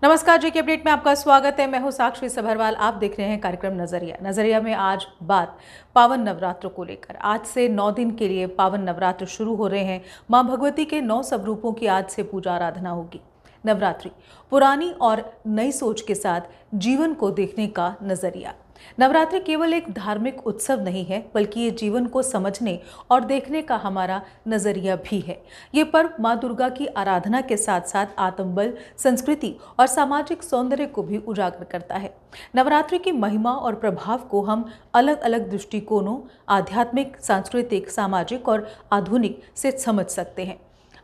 नमस्कार, जेके अपडेट में आपका स्वागत है। मैं हूं साक्षी सभरवाल। आप देख रहे हैं कार्यक्रम नजरिया में आज बात पावन नवरात्र को लेकर। आज से 9 दिन के लिए पावन नवरात्र शुरू हो रहे हैं। मां भगवती के 9 स्वरूपों की आज से पूजा आराधना होगी। नवरात्रि पुरानी और नई सोच के साथ जीवन को देखने का नजरिया। नवरात्रि केवल एक धार्मिक उत्सव नहीं है, बल्कि ये जीवन को समझने और देखने का हमारा नजरिया भी है। ये पर्व मां दुर्गा की आराधना के साथ साथ आत्मबल, संस्कृति और सामाजिक सौंदर्य को भी उजागर करता है। नवरात्रि की महिमा और प्रभाव को हम अलग अलग दृष्टिकोणों, आध्यात्मिक, सांस्कृतिक, सामाजिक और आधुनिक से समझ सकते हैं।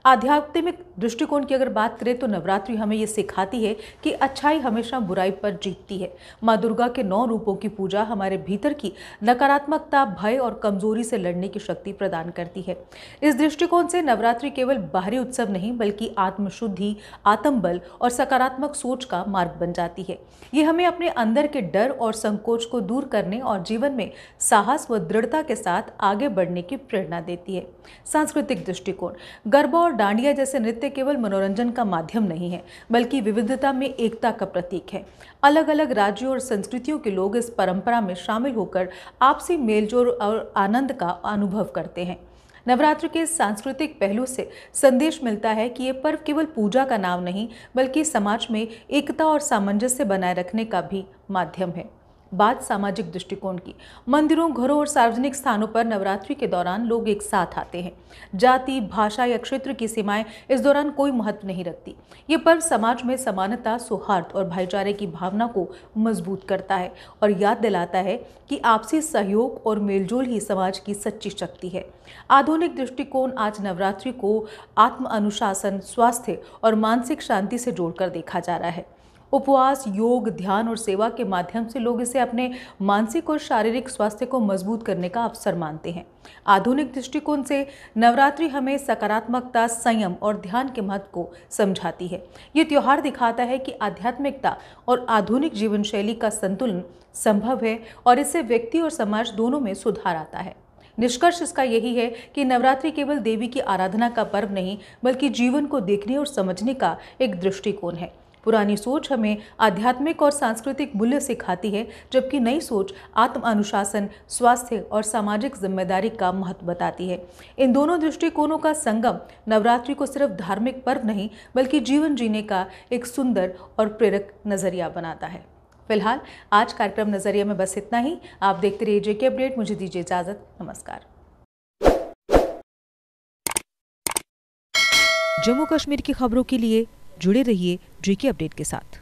आध्यात्मिक दृष्टिकोण की अगर बात करें तो नवरात्रि हमें ये सिखाती है कि अच्छाई हमेशा बुराई पर जीतती है। मां दुर्गा के 9 रूपों की पूजा हमारे भीतर की नकारात्मकता, भय और कमजोरी से लड़ने की शक्ति प्रदान करती है। इस दृष्टिकोण से नवरात्रि केवल बाहरी उत्सव नहीं, बल्कि आत्मशुद्धि, आत्मबल और सकारात्मक सोच का मार्ग बन जाती है। ये हमें अपने अंदर के डर और संकोच को दूर करने और जीवन में साहस व दृढ़ता के साथ आगे बढ़ने की प्रेरणा देती है। सांस्कृतिक दृष्टिकोण। गरबा और डांडिया जैसे नृत्य केवल मनोरंजन का माध्यम नहीं है, बल्कि विविधता में एकता का प्रतीक है। अलग अलग राज्यों और संस्कृतियों के लोग इस परंपरा में शामिल होकर आपसी मेलजोल और आनंद का अनुभव करते हैं। नवरात्र के सांस्कृतिक पहलू से संदेश मिलता है कि ये पर्व केवल पूजा का नाम नहीं, बल्कि समाज में एकता और सामंजस्य बनाए रखने का भी माध्यम है। बात सामाजिक दृष्टिकोण की। मंदिरों, घरों और सार्वजनिक स्थानों पर नवरात्रि के दौरान लोग एक साथ आते हैं। जाति, भाषा या क्षेत्र की सीमाएं इस दौरान कोई महत्व नहीं रखती। ये पर्व समाज में समानता, सौहार्द और भाईचारे की भावना को मजबूत करता है और याद दिलाता है कि आपसी सहयोग और मेलजोल ही समाज की सच्ची शक्ति है। आधुनिक दृष्टिकोण आज नवरात्रि को आत्म अनुशासन, स्वास्थ्य और मानसिक शांति से जोड़कर देखा जा रहा है। उपवास, योग, ध्यान और सेवा के माध्यम से लोग इसे अपने मानसिक और शारीरिक स्वास्थ्य को मजबूत करने का अवसर मानते हैं। आधुनिक दृष्टिकोण से नवरात्रि हमें सकारात्मकता, संयम और ध्यान के महत्व को समझाती है। ये त्योहार दिखाता है कि आध्यात्मिकता और आधुनिक जीवन शैली का संतुलन संभव है और इससे व्यक्ति और समाज दोनों में सुधार आता है। निष्कर्ष इसका यही है कि नवरात्रि केवल देवी की आराधना का पर्व नहीं, बल्कि जीवन को देखने और समझने का एक दृष्टिकोण है। पुरानी सोच हमें आध्यात्मिक और सांस्कृतिक मूल्य सिखाती है, जबकि नई सोच आत्म अनुशासन, स्वास्थ्य और सामाजिक जिम्मेदारी का महत्व बताती है। इन दोनों दृष्टिकोणों का संगम नवरात्रि को सिर्फ धार्मिक पर्व नहीं, बल्कि जीवन जीने का एक सुंदर और प्रेरक नजरिया बनाता है। फिलहाल आज कार्यक्रम नजरिया में बस इतना ही। आप देखते रहिए जेके अपडेट। मुझे दीजिए इजाजत। नमस्कार। जम्मू कश्मीर की खबरों के लिए जुड़े रहिए जेके अपडेट के साथ।